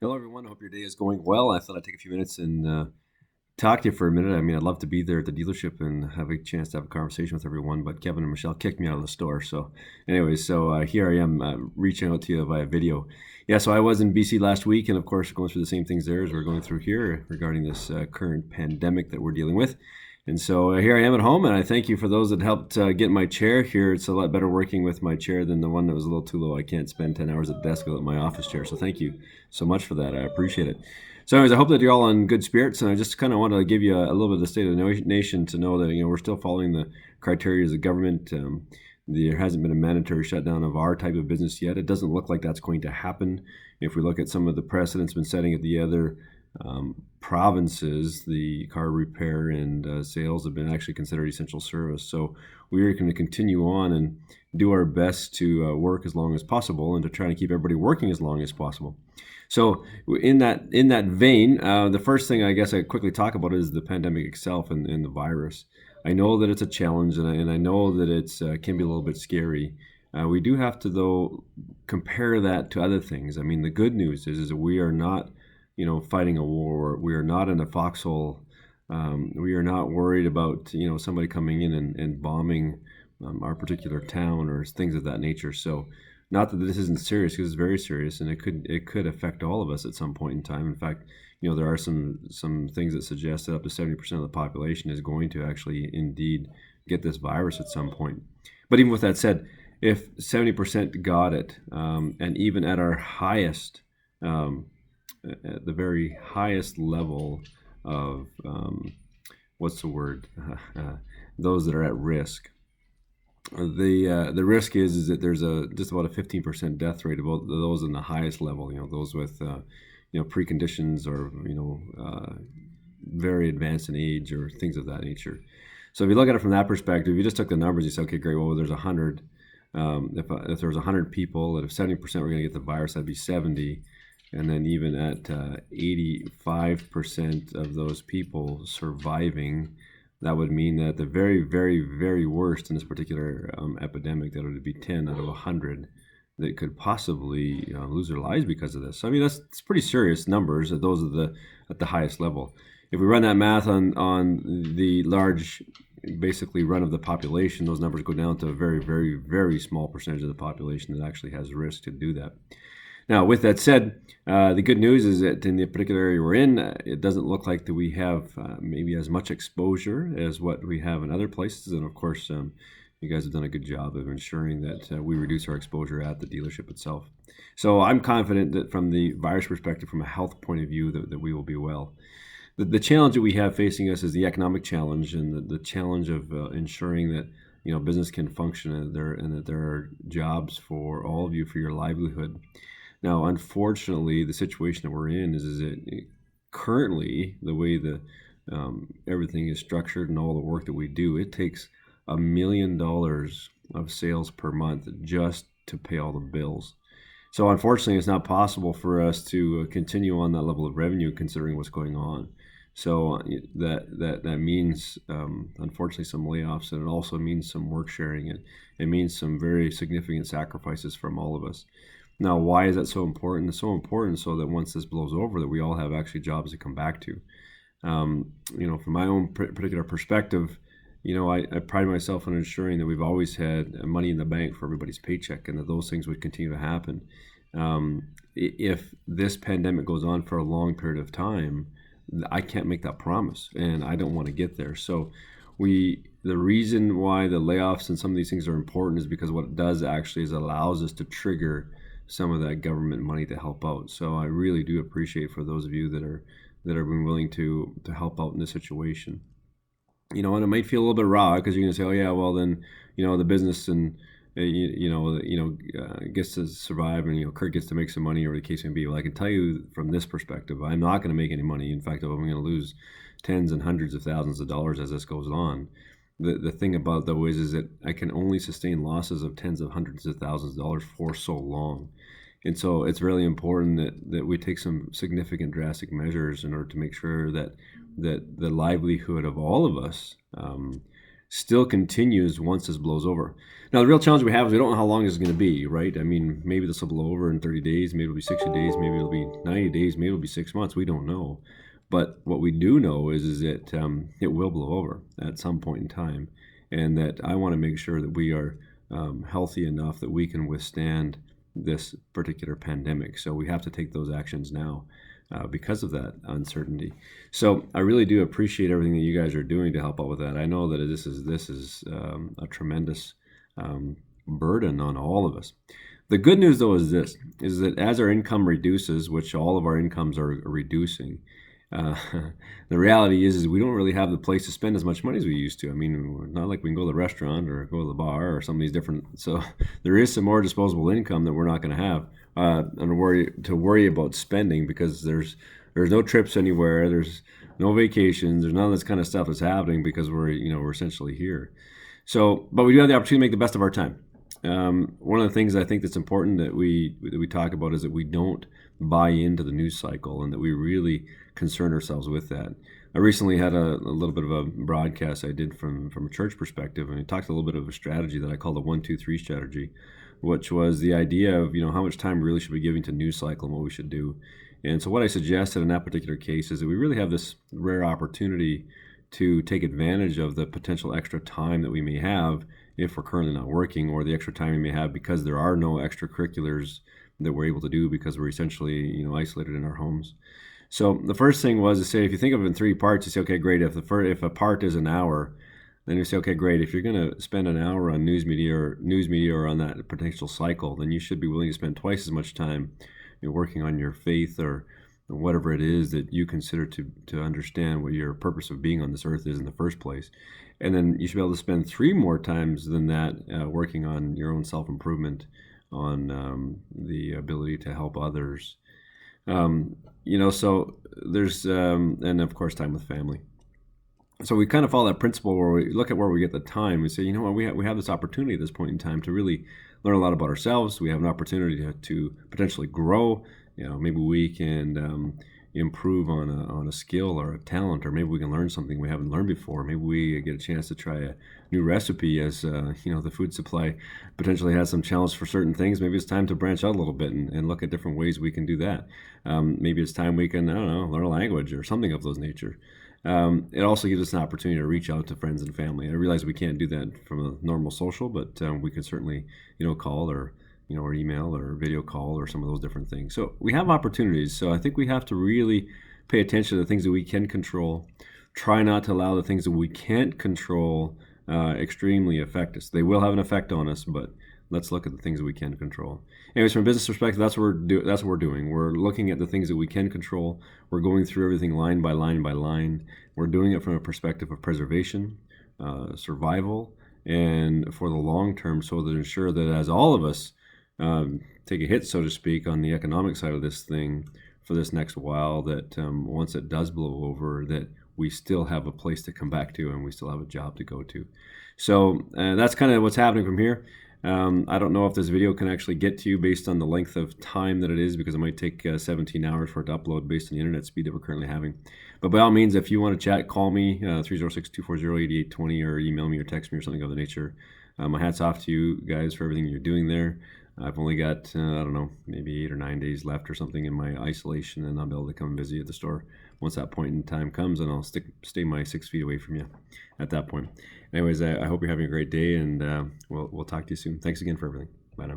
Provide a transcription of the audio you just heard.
Hello, everyone. I hope your day is going well. I thought I'd take a few minutes and talk to you for a minute. I mean, I'd love to be there at the dealership and have a chance to have a conversation with everyone, but Kevin and Michelle kicked me out of the store. So, anyways, here I am reaching out to you via video. Yeah, so I was in BC last week, and of course, going through the same things there as we're going through here regarding this current pandemic that we're dealing with. And so here I am at home, and I thank you for those that helped get my chair here. It's a lot better working with my chair than the one that was a little too low. I can't spend 10 hours at the desk without my office chair. So thank you so much for that. I appreciate it. So, anyways, I hope that you're all in good spirits, and I just kind of want to give you a little bit of the state of the nation to know that we're still following the criteria as a government. There hasn't been a mandatory shutdown of our type of business yet. It doesn't look like that's going to happen. If we look at some of the precedents been setting at the other provinces, the car repair and sales have been actually considered essential service. So we are going to continue on and do our best to work as long as possible and to try to keep everybody working as long as possible. So in that vein, the first thing I guess I quickly talk about is the pandemic itself and the virus. I know that it's a challenge, and I know that it's can be a little bit scary. We do have to, though, compare that to other things. I mean, the good news is that we are not, fighting a war. We are not in a foxhole. We are not worried about, somebody coming in and bombing our particular town or things of that nature. So, not that this isn't serious, because it's very serious, and it could affect all of us at some point in time. In fact, there are some things that suggest that up to 70% of the population is going to actually indeed get this virus at some point. But even with that said, if 70% got it, and even at our highest, at the very highest level of what's the word, those that are at risk, the risk is that there's just about a 15% death rate of those in the highest level. Those with preconditions or very advanced in age or things of that nature. So if you look at it from that perspective, you just took the numbers. You say, okay, great. Well, there's 100. If there was 100 people, that if 70% were going to get the virus, that'd be 70. And then even at 85% of those people surviving, that would mean that the very, very, very worst in this particular epidemic, that would be 10 out of 100 that could possibly lose their lives because of this. So, I mean, that's pretty serious numbers. Those are at the highest level. If we run that math on the large, basically run of the population, those numbers go down to a very, very, very small percentage of the population that actually has risk to do that. Now, with that said, the good news is that in the particular area we're in, it doesn't look like that we have maybe as much exposure as what we have in other places. And of course, you guys have done a good job of ensuring that we reduce our exposure at the dealership itself. So I'm confident that from the virus perspective, from a health point of view, that we will be well. The challenge that we have facing us is the economic challenge and the challenge of ensuring that business can function and that there are jobs for all of you for your livelihood. Now, unfortunately, the situation that we're in is that currently the way the everything is structured and all the work that we do, it takes $1 million of sales per month just to pay all the bills. So unfortunately, it's not possible for us to continue on that level of revenue considering what's going on. So that means, unfortunately, some layoffs, and it also means some work sharing. It means some very significant sacrifices from all of us. Now, why is that so important? It's so important so that once this blows over, that we all have actually jobs to come back to. From my own particular perspective, I pride myself on ensuring that we've always had money in the bank for everybody's paycheck, and that those things would continue to happen. If this pandemic goes on for a long period of time, I can't make that promise, and I don't want to get there. So the reason why the layoffs and some of these things are important is because what it does actually is it allows us to trigger some of that government money to help out. So I really do appreciate for those of you that are been willing to help out in this situation. And it might feel a little bit raw because you're going to say, oh yeah, well then the business and gets to survive, and Kurt gets to make some money, or the case may be. Well, I can tell you from this perspective, I'm not going to make any money. In fact, I'm going to lose tens and hundreds of thousands of dollars as this goes on. The thing about though is that I can only sustain losses of tens of hundreds of thousands of dollars for so long. And so it's really important that we take some significant drastic measures in order to make sure that the livelihood of all of us still continues once this blows over. Now, the real challenge we have is we don't know how long this is going to be, right? I mean, maybe this will blow over in 30 days, maybe it'll be 60 days, maybe it'll be 90 days, maybe it'll be 6 months. We don't know. But what we do know is that it will blow over at some point in time, and that I want to make sure that we are healthy enough that we can withstand this particular pandemic. So we have to take those actions now because of that uncertainty. So I really do appreciate everything that you guys are doing to help out with that. I know that this is a tremendous burden on all of us. The good news, though, is this: is that as our income reduces, which all of our incomes are reducing, uh, the reality is we don't really have the place to spend as much money as we used to. I mean, not like we can go to the restaurant or go to the bar or some of these different. So there is some more disposable income that we're not going to have and worry about spending, because there's no trips anywhere, there's no vacations, there's none of this kind of stuff that's happening because we're essentially here. So, but we do have the opportunity to make the best of our time. One of the things I think that's important that we talk about is that we don't buy into the news cycle, and that we really concern ourselves with that. I recently had a little bit of a broadcast I did from a church perspective, and I talked a little bit of a strategy that I call the 1-2-3 strategy, which was the idea of how much time we really should be giving to news cycle and what we should do. And so what I suggested in that particular case is that we really have this rare opportunity to take advantage of the potential extra time that we may have if we're currently not working, or the extra time we may have because there are no extracurriculars that we're able to do because we're essentially isolated in our homes. So the first thing was to say, if you think of it in 3 parts, you say, okay, great. If a part is an hour, then you say, okay, great. If you're going to spend an hour on news media or on that potential cycle, then you should be willing to spend twice as much time working on your faith or whatever it is that you consider to understand what your purpose of being on this earth is in the first place. And then you should be able to spend 3 more times than that working on your own self-improvement, on the ability to help others. So there's, and of course, time with family. So we kind of follow that principle where we look at where we get the time. We say, you know what, we have this opportunity at this point in time to really learn a lot about ourselves. We have an opportunity to potentially grow. Maybe we can improve on a skill or a talent, or maybe we can learn something we haven't learned before. Maybe we get a chance to try a new recipe as the food supply potentially has some challenge for certain things. Maybe it's time to branch out a little bit and look at different ways we can do that. Maybe it's time we can, I don't know, learn a language or something of those nature. It also gives us an opportunity to reach out to friends and family. I realize we can't do that from a normal social, but we can certainly, call or email or video call or some of those different things. So we have opportunities. So I think we have to really pay attention to the things that we can control. Try not to allow the things that we can't control extremely affect us. They will have an effect on us, but let's look at the things that we can control. Anyways, from a business perspective, that's what we're doing. We're looking at the things that we can control. We're going through everything line by line by line. We're doing it from a perspective of preservation, survival, and for the long term, so to ensure that as all of us take a hit, so to speak, on the economic side of this thing for this next while, that once it does blow over, that we still have a place to come back to and we still have a job to go to. So that's kind of what's happening from here. I don't know if this video can actually get to you based on the length of time that it is, because it might take 17 hours for it to upload based on the internet speed that we're currently having. But by all means, if you want to chat, call me, 306-240-8820, or email me or text me or something of the nature. My hat's off to you guys for everything you're doing there. I've only got, I don't know, maybe 8 or 9 days left or something in my isolation, and I'll be able to come visit you at the store once that point in time comes, and I'll stay my 6 feet away from you at that point. Anyways, I hope you're having a great day, and we'll talk to you soon. Thanks again for everything. Bye now.